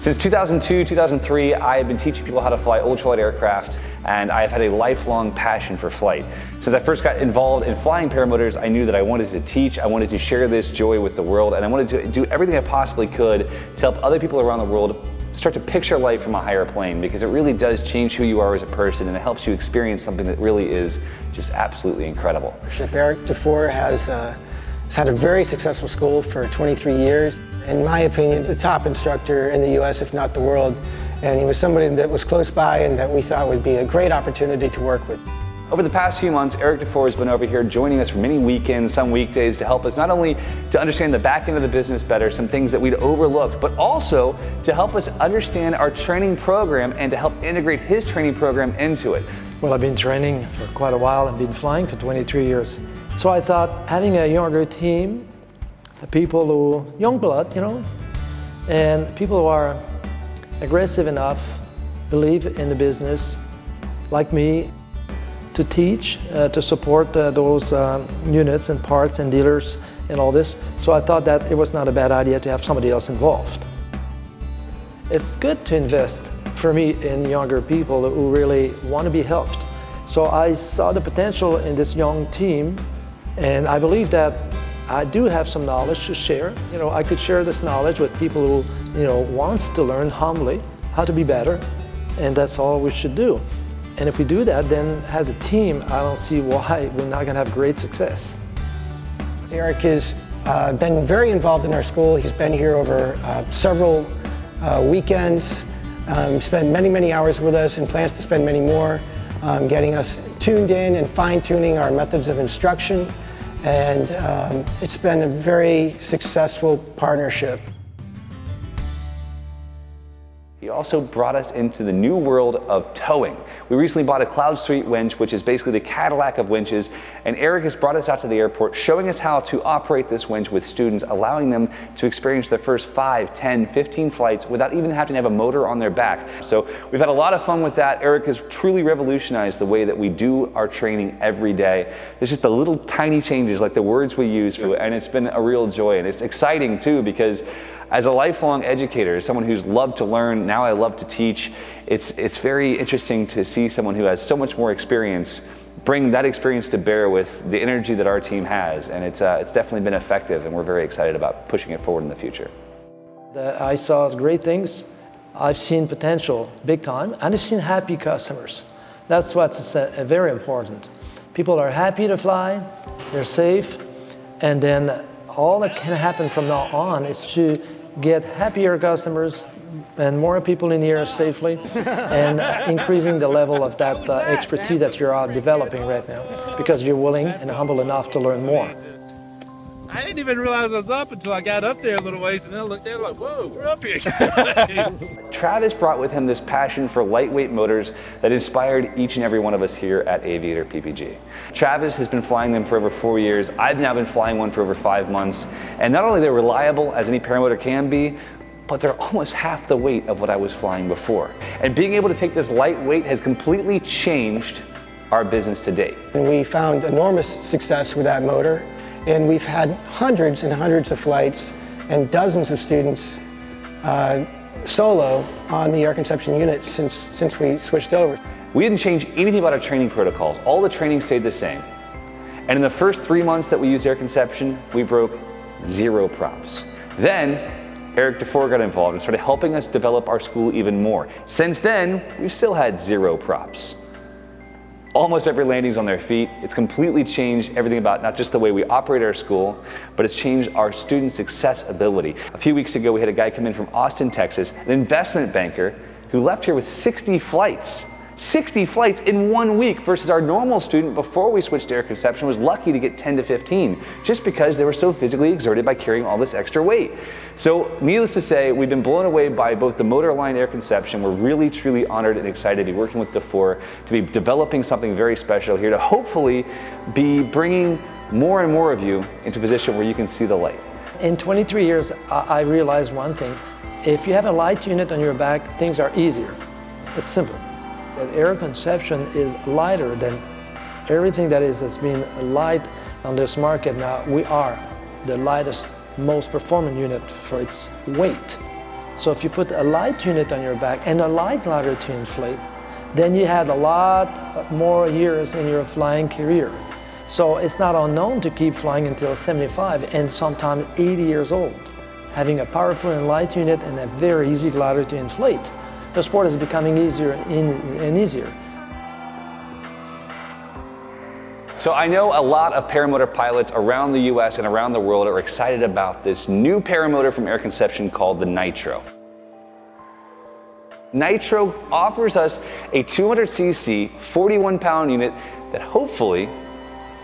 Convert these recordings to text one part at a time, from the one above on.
Since 2002, 2003, I have been teaching people how to fly ultralight aircraft, and I have had a lifelong passion for flight. Since I first got involved in flying paramotors, I knew that I wanted to teach, I wanted to share this joy with the world, and I wanted to do everything I possibly could to help other people around the world start to picture life from a higher plane, because it really does change who you are as a person, and it helps you experience something that really is just absolutely incredible. Eric Defor has had a very successful school for 23 years. In my opinion, the top instructor in the US, if not the world. And he was somebody that was close by and that we thought would be a great opportunity to work with. Over the past few months, Eric Defor has been over here joining us for many weekends, some weekdays, to help us not only to understand the back end of the business better, some things that we'd overlooked, but also to help us understand our training program and to help integrate his training program into it. Well, I've been training for quite a while and been flying for 23 years. So I thought having a younger team, people who, young blood, and people who are aggressive enough, believe in the business, like me, to teach, to support those units and parts and dealers and all this. So I thought that it was not a bad idea to have somebody else involved. It's good to invest, for me, in younger people who really want to be helped. So I saw the potential in this young team, and I believe that I do have some knowledge to share. I could share this knowledge with people who, wants to learn humbly how to be better, and that's all we should do. And if we do that, then as a team, I don't see why we're not going to have great success. Eric has been very involved in our school. He's been here over several weekends, spent many, many hours with us, and plans to spend many more, getting us tuned in and fine-tuning our methods of instruction. And it's been a very successful partnership. He also brought us into the new world of towing. We recently bought a Cloud Street winch, which is basically the Cadillac of winches, and Eric has brought us out to the airport, showing us how to operate this winch with students, allowing them to experience their first 5, 10, 15 flights without even having to have a motor on their back. So we've had a lot of fun with that. Eric has truly revolutionized the way that we do our training every day. There's just the little tiny changes, like the words we use, and it's been a real joy. And it's exciting too, because as a lifelong educator, as someone who's loved to learn, now I love to teach, it's very interesting to see someone who has so much more experience bring that experience to bear with the energy that our team has, and it's definitely been effective, and we're very excited about pushing it forward in the future. I saw great things. I've seen potential big time, and I've seen happy customers. That's what's very important. People are happy to fly, they're safe, and then all that can happen from now on is to get happier customers and more people in the air safely, and increasing the level of that expertise that you're developing right now, because you're willing and humble enough to learn more. I didn't even realize I was up until I got up there a little ways, and then I looked down like, whoa, we're up here. Travis brought with him this passion for lightweight motors that inspired each and every one of us here at Aviator PPG. Travis has been flying them for over 4 years. I've now been flying one for over 5 months. And not only they're reliable as any paramotor can be, but they're almost half the weight of what I was flying before. And being able to take this lightweight has completely changed our business to date. And we found enormous success with that motor. And we've had hundreds and hundreds of flights and dozens of students solo on the air conception unit since we switched over. We didn't change anything about our training protocols. All the training stayed the same. And in the first 3 months that we used air conception, we broke 0 props. Then Eric Defor got involved and started helping us develop our school even more. Since then, we've still had 0 props. Almost every landing's on their feet. It's completely changed everything about not just the way we operate our school, but it's changed our student success ability. A few weeks ago, we had a guy come in from Austin, Texas, an investment banker who left here with 60 flights. 60 flights in 1 week versus our normal student before we switched to air conception was lucky to get 10 to 15 just because they were so physically exerted by carrying all this extra weight. So needless to say, we've been blown away by both the motor line air conception. We're really truly honored and excited to be working with Defor, to be developing something very special here, to hopefully be bringing more and more of you into a position where you can see the light. In 23 years, I realized one thing. If you have a light unit on your back, things are easier. It's simple. That air conception is lighter than everything that has been light on this market now. We are the lightest, most performant unit for its weight. So if you put a light unit on your back and a light glider to inflate, then you had a lot more years in your flying career. So it's not unknown to keep flying until 75 and sometimes 80 years old. Having a powerful and light unit and a very easy glider to inflate, the sport is becoming easier and easier. So I know a lot of paramotor pilots around the US and around the world are excited about this new paramotor from Air Conception called the Nitro. Nitro offers us a 200cc, 41-pound unit that hopefully,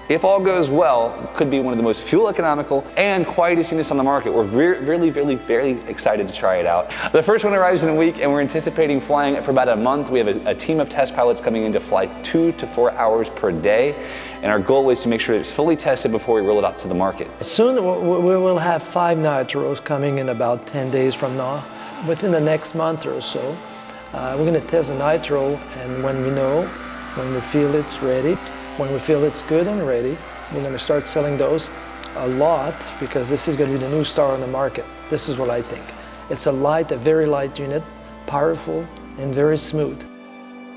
if all goes well, could be one of the most fuel economical and quietest units on the market. We're really, very excited to try it out. The first one arrives in a week and we're anticipating flying it for about a month. We have a team of test pilots coming in to fly 2 to 4 hours per day. And our goal is to make sure it's fully tested before we roll it out to the market. Soon we will have 5 Nitros coming in about 10 days from now. Within the next month or so, we're going to test the Nitro, and when we feel it's ready, when we feel it's good and ready, we're going to start selling those a lot, because this is going to be the new star on the market. This is what I think. It's a very light unit, powerful and very smooth.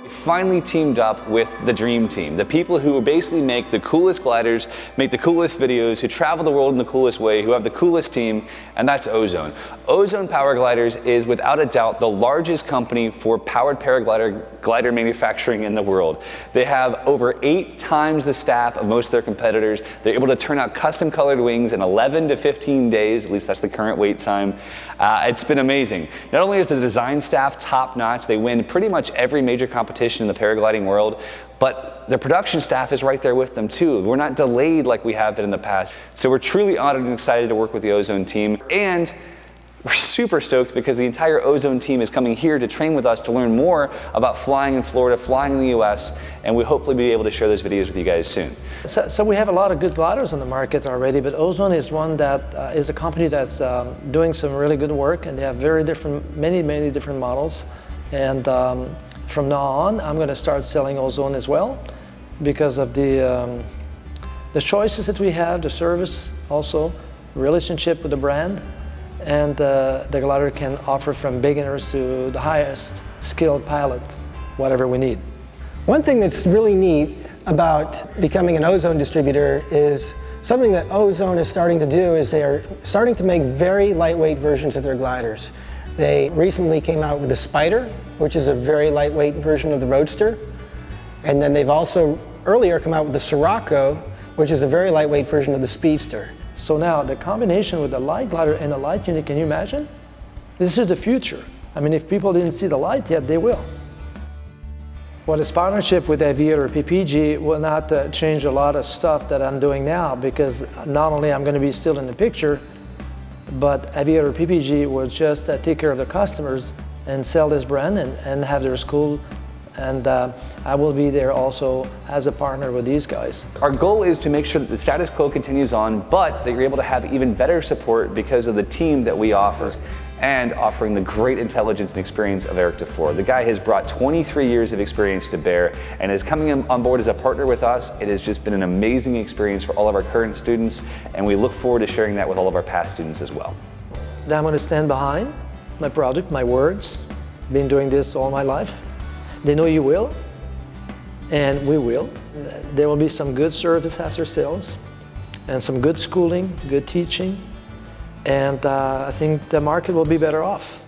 We finally teamed up with the dream team, the people who basically make the coolest gliders, make the coolest videos, who travel the world in the coolest way, who have the coolest team, and that's Ozone. Ozone Power Gliders is without a doubt the largest company for powered glider manufacturing in the world. They have over 8 times the staff of most of their competitors. They're able to turn out custom colored wings in 11 to 15 days, at least that's the current wait time. It's been amazing. Not only is the design staff top notch, they win pretty much every major competition in the paragliding world, but the production staff is right there with them too. We're not delayed like we have been in the past. So we're truly honored and excited to work with the Ozone team, and we're super stoked because the entire Ozone team is coming here to train with us to learn more about flying in Florida, flying in the US, and we'll hopefully be able to share those videos with you guys soon. So we have a lot of good gliders on the market already, but Ozone is one that is a company that's doing some really good work, and they have many different models. And from now on, I'm going to start selling Ozone as well, because of the choices that we have, the service also, relationship with the brand, and the glider can offer from beginners to the highest skilled pilot, whatever we need. One thing that's really neat about becoming an Ozone distributor is something that Ozone is starting to do is they are starting to make very lightweight versions of their gliders. They recently came out with the Spider, which is a very lightweight version of the Roadster. And then they've also earlier come out with the Sirocco, which is a very lightweight version of the Speedster. So now the combination with the light glider and the light unit, can you imagine? This is the future. I mean, if people didn't see the light yet, they will. Well, this partnership with Aviator PPG will not change a lot of stuff that I'm doing now, because not only I'm going to be still in the picture, but Aviator PPG will just take care of the customers and sell this brand and have their school. And I will be there also as a partner with these guys. Our goal is to make sure that the status quo continues on, but that you're able to have even better support because of the team that we offer, and offering the great intelligence and experience of Eric Defor. The guy has brought 23 years of experience to bear and is coming on board as a partner with us. It has just been an amazing experience for all of our current students, and we look forward to sharing that with all of our past students as well. I'm going to stand behind my product, my words. Been doing this all my life. They know you will, and we will. There will be some good service after sales, and some good schooling, good teaching, and I think the market will be better off.